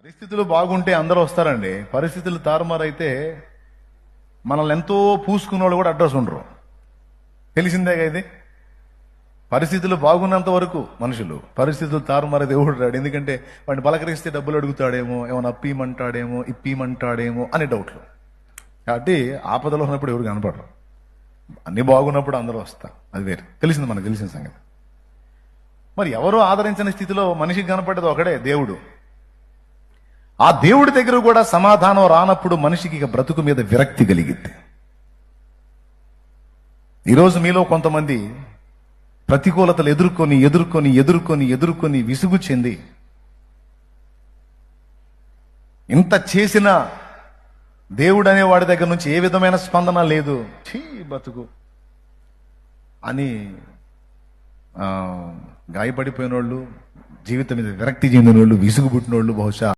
పరిస్థితులు బాగుంటే అందరూ వస్తారండి. పరిస్థితులు తారుమారైతే మనల్ని ఎంతో పూసుకున్న వాళ్ళు కూడా అడ్రస్ ఉండరు. తెలిసిందేగా ఇది. పరిస్థితులు బాగున్నంత వరకు మనుషులు, పరిస్థితులు తారుమారే దేవుడు రాడు. ఎందుకంటే వాడిని పలకరిస్తే డబ్బులు అడుగుతాడేమో, ఏమైనా అప్పీమంటాడేమో, ఇప్పీమంటాడేమో అనే డౌట్లు. కాబట్టి ఆపదలో ఉన్నప్పుడు ఎవరు కనపడరు. అన్ని బాగున్నప్పుడు అందరూ వస్తారు. అది వేరు. తెలిసింది, మనకు తెలిసిన సంగతి. మరి ఎవరో ఆదరించని స్థితిలో మనిషికి కనపడ్డది ఒకడే, దేవుడు. ఆ దేవుడి దగ్గర కూడా సమాధానం రానప్పుడు మనిషికి ఇక బ్రతుకు మీద విరక్తి కలిగింది. ఈరోజు మీలో కొంతమంది ప్రతికూలతలు ఎదుర్కొని ఎదుర్కొని ఎదుర్కొని ఎదుర్కొని విసుగు చెంది, ఇంత చేసిన దేవుడు అనే వాడి దగ్గర నుంచి ఏ విధమైన స్పందన లేదు, ఛీ బతుకు అని గాయపడిపోయిన వాళ్ళు, జీవితం మీద విరక్తి చెందిన వాళ్ళు, విసుగు పుట్టిన వాళ్ళు బహుశా